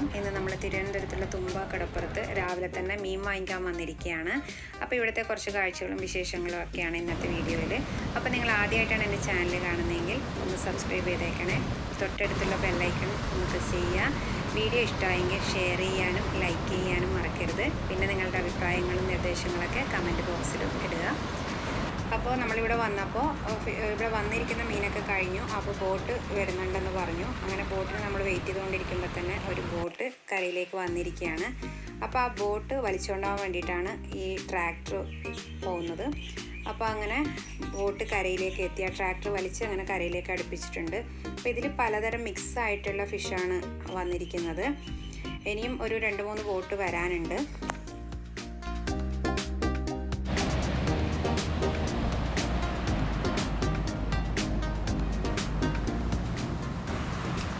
പോകാം. ഇന്ന് നമ്മൾ തിരുവനന്തപുരത്തുള്ള തുമ്പ കടപ്പുറത്ത് രാവിലെ തന്നെ മീൻ വാങ്ങിക്കാൻ വന്നിരിക്കുകയാണ്. അപ്പോൾ ഇവിടുത്തെ കുറച്ച് കാഴ്ചകളും വിശേഷങ്ങളും ഒക്കെയാണ് ഇന്നത്തെ വീഡിയോയിൽ. അപ്പോൾ നിങ്ങൾ ആദ്യമായിട്ടാണ് എൻ്റെ ചാനൽ കാണുന്നതെങ്കിൽ ഒന്ന് സബ്സ്ക്രൈബ് ചെയ്തേക്കണേ. തൊട്ടടുത്തുള്ള ബെല്ലൈക്കൺ ഒന്ന് പ്രസ് ചെയ്യുക. വീഡിയോ ഇഷ്ടമായെങ്കിൽ ഷെയർ ചെയ്യാനും ലൈക്ക് ചെയ്യാനും മറക്കരുത്. പിന്നെ നിങ്ങളുടെ അഭിപ്രായങ്ങളും നിർദ്ദേശങ്ങളൊക്കെ കമൻറ്റ് ബോക്സിൽ ഇടുക. അപ്പോൾ നമ്മളിവിടെ വന്നപ്പോൾ ഇവിടെ വന്നിരിക്കുന്ന മീനൊക്കെ കഴിഞ്ഞു. അപ്പോൾ ബോട്ട് വരുന്നുണ്ടെന്ന് പറഞ്ഞു. അങ്ങനെ ബോട്ടിന് നമ്മൾ വെയിറ്റ് ചെയ്തുകൊണ്ടിരിക്കുമ്പോൾ തന്നെ ഒരു ബോട്ട് കരയിലേക്ക് വന്നിരിക്കുകയാണ്. അപ്പോൾ ആ ബോട്ട് വലിച്ചുകൊണ്ടുപോകാൻ വേണ്ടിയിട്ടാണ് ഈ ട്രാക്ടർ പോകുന്നത്. അപ്പോൾ അങ്ങനെ ബോട്ട് കരയിലേക്ക് എത്തി. ആ ട്രാക്ടർ വലിച്ച് അങ്ങനെ കരയിലേക്ക് അടുപ്പിച്ചിട്ടുണ്ട്. അപ്പോൾ ഇതിൽ പലതരം മിക്സ് ആയിട്ടുള്ള ഫിഷാണ് വന്നിരിക്കുന്നത്. ഇനിയും ഒരു 2-3 ബോട്ട് വരാനുണ്ട്.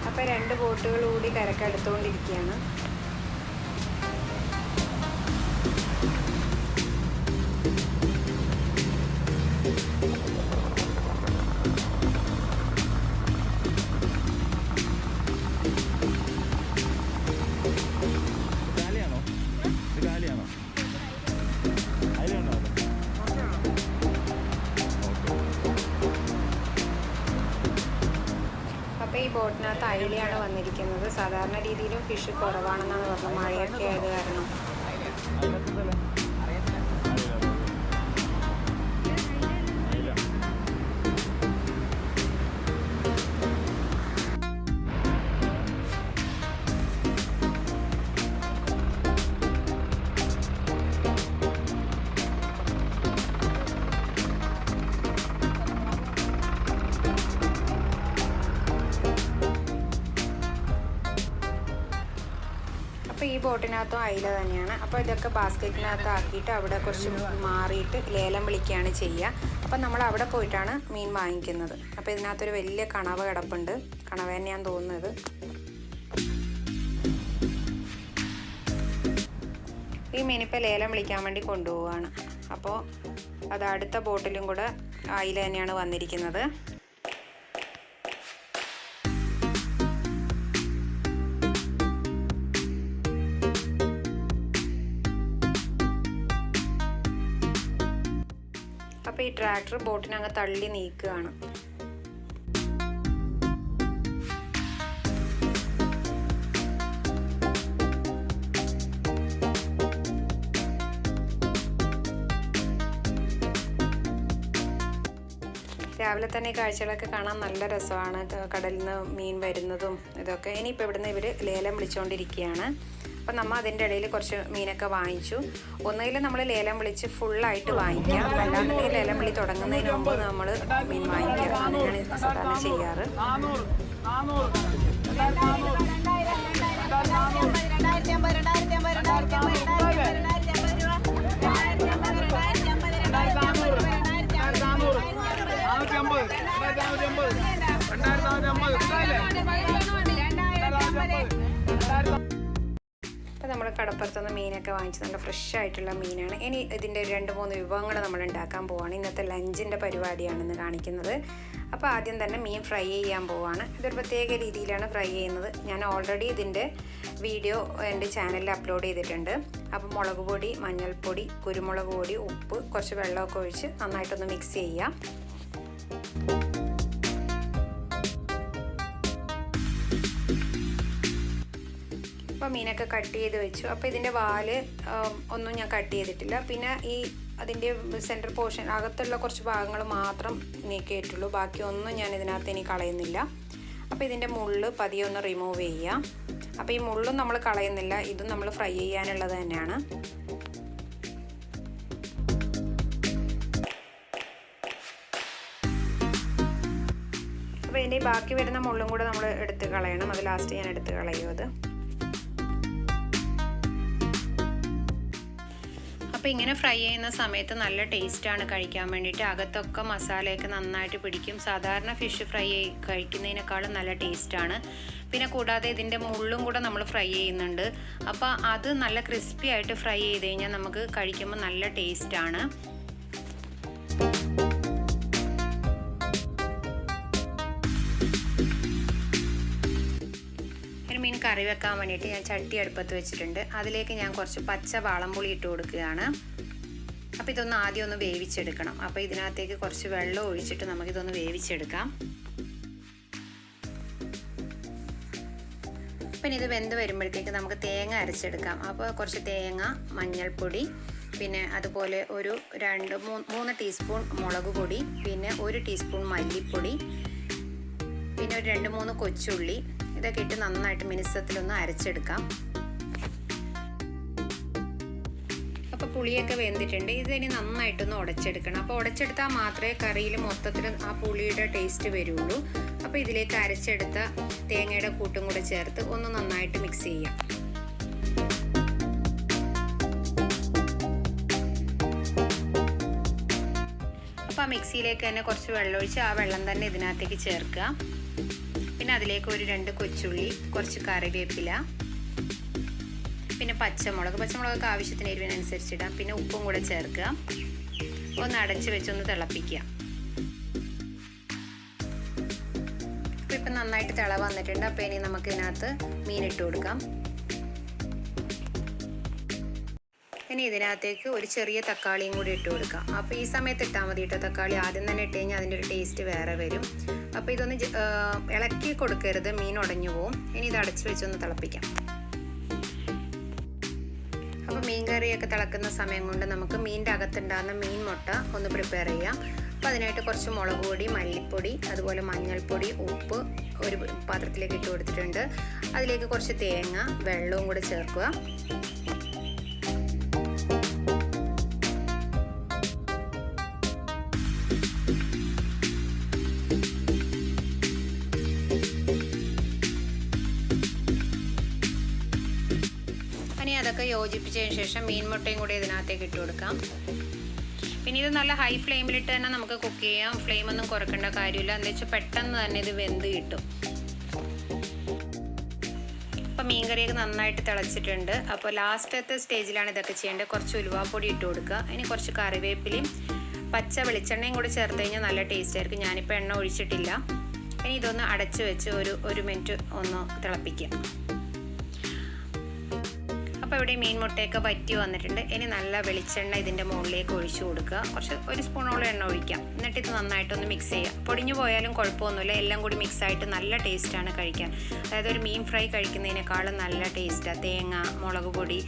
അപ്പോൾ 2 ബോട്ടുകൾ കൂടി കരക്കടുത്തുകൊണ്ടിരിക്കുകയാണ്. അപ്പോൾ ഈ ബോട്ടിനകത്ത് അയിലയാണ് വന്നിരിക്കുന്നത്. സാധാരണ രീതിയിലും ഫിഷ് കുറവാണെന്നാണ് പറഞ്ഞത്, മഴയൊക്കെ ആയത് കാരണം. അപ്പോൾ ഈ ബോട്ടിനകത്തും അയില തന്നെയാണ്. അപ്പോൾ ഇതൊക്കെ ബാസ്ക്കറ്റിനകത്ത് ആക്കിയിട്ട് അവിടെ കുറച്ച് മാറിയിട്ട് ലേലം വിളിക്കുകയാണ് ചെയ്യുക. അപ്പം നമ്മൾ അവിടെ പോയിട്ടാണ് മീൻ വാങ്ങിക്കുന്നത്. അപ്പോൾ ഇതിനകത്തൊരു വലിയ കണവ കിടപ്പുണ്ട്. കണവ തന്നെയാണെന്ന് തോന്നുന്നത്. ഈ മീനിപ്പോൾ ലേലം വിളിക്കാൻ വേണ്ടി കൊണ്ടുപോവുകയാണ്. അപ്പോൾ അത് അടുത്ത ബോട്ടിലും കൂടെ അയില തന്നെയാണ് വന്നിരിക്കുന്നത്. അപ്പോൾ ഈ ട്രാക്ടർ ബോട്ടിനങ്ങ് തള്ളി നീക്കുകയാണ്. രാവിലെ തന്നെ ഈ കാഴ്ചകളൊക്കെ കാണാൻ നല്ല രസമാണ്. കടലിൽ നിന്ന് മീൻ വരുന്നതും ഇതൊക്കെ. ഇനിയിപ്പോൾ ഇവിടുന്ന് ഇവർ ലേലം വിളിച്ചുകൊണ്ടിരിക്കുകയാണ്. അപ്പം നമ്മൾ അതിൻ്റെ ഇടയിൽ കുറച്ച് മീനൊക്കെ വാങ്ങിച്ചു. ഒന്നുകിൽ നമ്മൾ ലേലം വിളിച്ച് ഫുള്ളായിട്ട് വാങ്ങിക്കാം, അല്ലാന്നുണ്ടെങ്കിൽ ലേലം വിളി തുടങ്ങുന്നതിന് മുമ്പ് നമ്മൾ മീൻ വാങ്ങിക്കുക. അങ്ങനെയാണ് സാധാരണ ചെയ്യാറ്. അപ്പോൾ നമ്മൾ കടപ്പുറത്തുനിന്ന് മീനൊക്കെ വാങ്ങിച്ച് നല്ല ഫ്രഷ് ആയിട്ടുള്ള മീനാണ്. ഇനി ഇതിൻ്റെ 2-3 വിഭവങ്ങൾ നമ്മൾ ഉണ്ടാക്കാൻ പോവുകയാണ്. ഇന്നത്തെ ലഞ്ചിൻ്റെ പരിപാടിയാണെന്ന് കാണിക്കുന്നത്. അപ്പോൾ ആദ്യം തന്നെ മീൻ ഫ്രൈ ചെയ്യാൻ പോവുകയാണ്. ഇതൊരു പ്രത്യേക രീതിയിലാണ് ഫ്രൈ ചെയ്യുന്നത്. ഞാൻ ഓൾറെഡി ഇതിൻ്റെ വീഡിയോ എൻ്റെ ചാനലിൽ അപ്ലോഡ് ചെയ്തിട്ടുണ്ട്. അപ്പോൾ മുളക് പൊടി, മഞ്ഞൾപ്പൊടി, കുരുമുളക് പൊടി, ഉപ്പ്, കുറച്ച് വെള്ളമൊക്കെ ഒഴിച്ച് നന്നായിട്ടൊന്ന് മിക്സ് ചെയ്യാം. അപ്പോൾ മീനൊക്കെ കട്ട് ചെയ്ത് വെച്ചു. അപ്പോൾ ഇതിൻ്റെ വാല് ഒന്നും ഞാൻ കട്ട് ചെയ്തിട്ടില്ല. പിന്നെ ഈ അതിൻ്റെ സെൻറ്റർ പോർഷൻ അകത്തുള്ള കുറച്ച് ഭാഗങ്ങൾ മാത്രം നീക്കിയിട്ടുള്ളൂ. ബാക്കിയൊന്നും ഞാൻ ഇതിനകത്ത് ഇനി കളയുന്നില്ല. അപ്പോൾ ഇതിൻ്റെ മുള്ള് പതിയെ ഒന്ന് റിമൂവ് ചെയ്യാം. അപ്പോൾ ഈ മുള്ളും നമ്മൾ കളയുന്നില്ല, ഇതും നമ്മൾ ഫ്രൈ ചെയ്യാനുള്ളത് തന്നെയാണ്. അപ്പോൾ ഇതിൻ്റെ ബാക്കി വരുന്ന മുള്ളും കൂടെ നമ്മൾ എടുത്ത് കളയണം. അത് ലാസ്റ്റ് ഞാൻ എടുത്ത് കളയും അത്. അപ്പോൾ ഇങ്ങനെ ഫ്രൈ ചെയ്യുന്ന സമയത്ത് നല്ല ടേസ്റ്റാണ് കഴിക്കാൻ വേണ്ടിയിട്ട്. അകത്തൊക്കെ മസാലയൊക്കെ നന്നായിട്ട് പിടിക്കും. സാധാരണ ഫിഷ് ഫ്രൈ കഴിക്കുന്നതിനേക്കാളും നല്ല ടേസ്റ്റാണ്. പിന്നെ കൂടാതെ ഇതിൻ്റെ മുള്ളും കൂടെ നമ്മൾ ഫ്രൈ ചെയ്യുന്നുണ്ട്. അപ്പോൾ അത് നല്ല ക്രിസ്പി ആയിട്ട് ഫ്രൈ ചെയ്ത് കഴിഞ്ഞാൽ നമുക്ക് കഴിക്കുമ്പോൾ നല്ല ടേസ്റ്റാണ്. മീൻ കറി വെക്കാൻ വേണ്ടിയിട്ട് ഞാൻ ചട്ടി അടുപ്പത്ത് വെച്ചിട്ടുണ്ട്. അതിലേക്ക് ഞാൻ കുറച്ച് പച്ച വാളംപുളി ഇട്ട് കൊടുക്കുകയാണ്. അപ്പോൾ ഇതൊന്ന് ആദ്യം ഒന്ന് വേവിച്ചെടുക്കണം. അപ്പോൾ ഇതിനകത്തേക്ക് കുറച്ച് വെള്ളം ഒഴിച്ചിട്ട് നമുക്കിതൊന്ന് വേവിച്ചെടുക്കാം. പിന്നെ ഇത് വെന്ത് വരുമ്പോഴത്തേക്ക് നമുക്ക് തേങ്ങ അരച്ചെടുക്കാം. അപ്പോൾ കുറച്ച് തേങ്ങ, മഞ്ഞൾപ്പൊടി, പിന്നെ അതുപോലെ ഒരു 2-3 ടീസ്പൂൺ മുളക് പൊടി, പിന്നെ 1 ടീസ്പൂൺ മല്ലിപ്പൊടി, പിന്നെ ഒരു 2-3 കൊച്ചുള്ളി, ഇതൊക്കെ ഇട്ട് നന്നായിട്ട് മിനുസത്തിലൊന്ന് അരച്ചെടുക്കാം. അപ്പോൾ പുളിയൊക്കെ വെന്തിട്ടുണ്ട്. ഇതിനി നന്നായിട്ടൊന്ന് ഉടച്ചെടുക്കണം. അപ്പോൾ ഉടച്ചെടുത്താൽ മാത്രമേ കറിയിൽ മൊത്തത്തിൽ ആ പുളിയുടെ ടേസ്റ്റ് വരുള്ളൂ. അപ്പോൾ ഇതിലേക്ക് അരച്ചെടുത്ത തേങ്ങയുടെ കൂട്ടും കൂടെ ചേർത്ത് ഒന്ന് നന്നായിട്ട് മിക്സ് ചെയ്യാം. അപ്പോൾ ആ മിക്സിയിലേക്ക് തന്നെ കുറച്ച് വെള്ളമൊഴിച്ച് ആ വെള്ളം തന്നെ ഇതിനകത്തേക്ക് ചേർക്കുക. പിന്നെ അതിലേക്ക് ഒരു 2 കൊച്ചുള്ളി, കുറച്ച് കറിവേപ്പില, പിന്നെ പച്ചമുളകൊക്കെ ആവശ്യത്തിന് എരിവിനനുസരിച്ച് ഇടാം. പിന്നെ ഉപ്പും കൂടെ ചേർക്കുക. ഒന്ന് അടച്ച് വെച്ചൊന്ന് തിളപ്പിക്കുക. അപ്പോൾ ഇപ്പം നന്നായിട്ട് തിള വന്നിട്ടുണ്ട്. അപ്പോൾ ഇനി നമുക്ക് ഇതിനകത്ത് മീനിട്ട് കൊടുക്കാം. ഇനി ഇതിനകത്തേക്ക് ഒരു ചെറിയ തക്കാളിയും കൂടി ഇട്ട് കൊടുക്കാം. അപ്പോൾ ഈ സമയത്ത് ഇട്ടാൽ മതി കേട്ടോ. തക്കാളി ആദ്യം തന്നെ ഇട്ട് കഴിഞ്ഞാൽ അതിൻ്റെ ഒരു ടേസ്റ്റ് വേറെ വരും. അപ്പോൾ ഇതൊന്ന് ഇളക്കി കൊടുക്കരുത്, മീൻ ഉടഞ്ഞു പോവും. ഇനി ഇത് അടച്ച് വെച്ചൊന്ന് തിളപ്പിക്കാം. അപ്പോൾ മീൻ കറിയൊക്കെ തിളക്കുന്ന സമയം കൊണ്ട് നമുക്ക് മീനിൻ്റെ അകത്തുണ്ടാകുന്ന മീൻ മുട്ട ഒന്ന് പ്രിപ്പയർ ചെയ്യാം. അപ്പോൾ അതിനായിട്ട് കുറച്ച് മുളക് പൊടി, മല്ലിപ്പൊടി, അതുപോലെ മഞ്ഞൾപ്പൊടി, ഉപ്പ് ഒരു പാത്രത്തിലേക്ക് ഇട്ട് കൊടുത്തിട്ടുണ്ട്. അതിലേക്ക് കുറച്ച് തേങ്ങ, വെള്ളവും കൂടെ ചേർക്കുക. ഇനി അതൊക്കെ യോജിപ്പിച്ചതിന് ശേഷം മീൻ മുട്ടയും കൂടി ഇതിനകത്തേക്ക് ഇട്ട് കൊടുക്കാം. പിന്നെ ഇത് നല്ല ഹൈ ഫ്ലെയിമിലിട്ട് തന്നെ നമുക്ക് കുക്ക് ചെയ്യാം. ഫ്ലെയിമൊന്നും കുറക്കേണ്ട കാര്യമില്ല. എന്താ വെച്ചാൽ പെട്ടെന്ന് തന്നെ ഇത് വെന്ത് കിട്ടും. അപ്പോൾ മീൻ കറിയൊക്കെ നന്നായിട്ട് തിളച്ചിട്ടുണ്ട്. അപ്പോൾ ലാസ്റ്റത്തെ സ്റ്റേജിലാണ് ഇതൊക്കെ ചെയ്യേണ്ടത്. കുറച്ച് ഉലുവാപ്പൊടി ഇട്ട് കൊടുക്കുക. ഇനി കുറച്ച് കറിവേപ്പിലയും പച്ച വെളിച്ചെണ്ണയും കൂടി ചേർത്ത് കഴിഞ്ഞാൽ നല്ല ടേസ്റ്റ് ആയിരിക്കും. ഞാനിപ്പോൾ എണ്ണ ഒഴിച്ചിട്ടില്ല. ഇനി ഇതൊന്ന് അടച്ച് വെച്ച് ഒരു മിനിറ്റ് ഒന്ന് തിളപ്പിക്കുക. അപ്പോൾ ഇവിടെ മീൻ മുട്ടയൊക്കെ വറ്റി വന്നിട്ടുണ്ട്. ഇനി നല്ല വെളിച്ചെണ്ണ ഇതിൻ്റെ മുകളിലേക്ക് ഒഴിച്ചു കൊടുക്കുക. ഒരു സ്പൂണോളം എണ്ണ ഒഴിക്കാം. എന്നിട്ട് ഇത് നന്നായിട്ടൊന്ന് മിക്സ് ചെയ്യുക. പൊടിഞ്ഞു പോയാലും കുഴപ്പമൊന്നുമില്ല. എല്ലാം കൂടി മിക്സായിട്ട് നല്ല ടേസ്റ്റാണ് കഴിക്കാൻ. അതായത് ഒരു മീൻ ഫ്രൈ കഴിക്കുന്നതിനേക്കാളും നല്ല ടേസ്റ്റാണ്. തേങ്ങ, മുളക് പൊടി,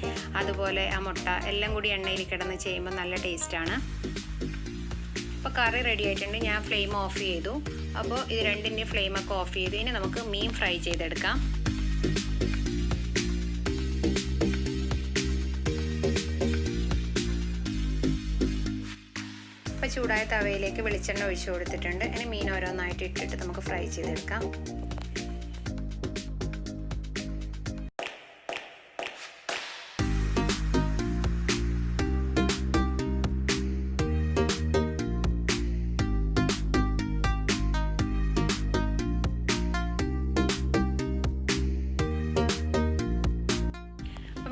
അതുപോലെ ആ മുട്ട എല്ലാം കൂടി എണ്ണയിൽ കിടന്ന് ചെയ്യുമ്പോൾ നല്ല ടേസ്റ്റാണ്. അപ്പോൾ കറി റെഡി ആയിട്ടുണ്ട്. ഞാൻ ഫ്ലെയിം ഓഫ് ചെയ്തു. അപ്പോൾ ഇത് രണ്ടിൻ്റെ ഫ്ലെയിമൊക്കെ ഓഫ് ചെയ്ത് ഇനി നമുക്ക് മീൻ ഫ്രൈ ചെയ്തെടുക്കാം. അപ്പോൾ ചൂടായ തവയിലേക്ക് വെളിച്ചെണ്ണ ഒഴിച്ചു കൊടുത്തിട്ടുണ്ട്. ഇനി മീൻ ഓരോന്നായിട്ട് ഇട്ടിട്ട് നമുക്ക് ഫ്രൈ ചെയ്തെടുക്കാം.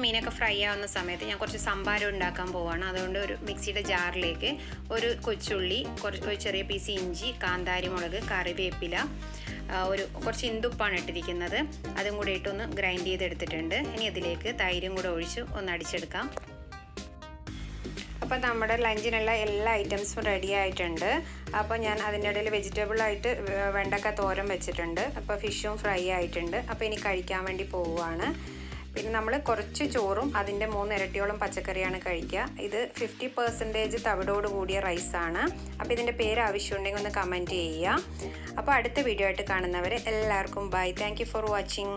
മീനൊക്കെ ഫ്രൈ ആവുന്ന സമയത്ത് ഞാൻ കുറച്ച് സംഭാരം ഉണ്ടാക്കാൻ പോവാണ്. അതുകൊണ്ട് ഒരു മിക്സിയുടെ ജാറിലേക്ക് ഒരു കൊച്ചുള്ളി, ഒരു ചെറിയ പീസ് ഇഞ്ചി, കാന്താരി മുളക്, കറിവേപ്പില, കുറച്ച് ഇന്ദുപ്പാണ് ഇട്ടിരിക്കുന്നത്, അതും കൂടി ഇട്ടൊന്ന് ഗ്രൈൻഡ് ചെയ്തെടുത്തിട്ടുണ്ട്. ഇനി അതിലേക്ക് തൈരും കൂടെ ഒഴിച്ച് ഒന്ന് അടിച്ചെടുക്കാം. അപ്പോൾ നമ്മുടെ ലഞ്ചിനുള്ള എല്ലാ ഐറ്റംസും റെഡി ആയിട്ടുണ്ട്. അപ്പോൾ ഞാൻ അതിൻ്റെ ഇടയിൽ വെജിറ്റബിളായിട്ട് വെണ്ടക്ക തോരൻ വെച്ചിട്ടുണ്ട്. അപ്പോൾ ഫിഷും ഫ്രൈ ആയിട്ടുണ്ട്. അപ്പോൾ ഇനി കഴിക്കാൻ വേണ്ടി പോവുകയാണ്. പിന്നെ നമ്മൾ കുറച്ച് ചോറും അതിൻ്റെ 3 ഇരട്ടിയോളം പച്ചക്കറിയാണ് കഴിക്കുക. ഇത് 50% തവിടോട് കൂടിയ റൈസാണ്. അപ്പോൾ ഇതിൻ്റെ പേര് ആവശ്യമുണ്ടെങ്കിൽ ഒന്ന് കമൻറ്റ് ചെയ്യുക. അപ്പോൾ അടുത്ത വീഡിയോ ആയിട്ട് കാണുന്നവരെ എല്ലാവർക്കും bye. Thank you for watching.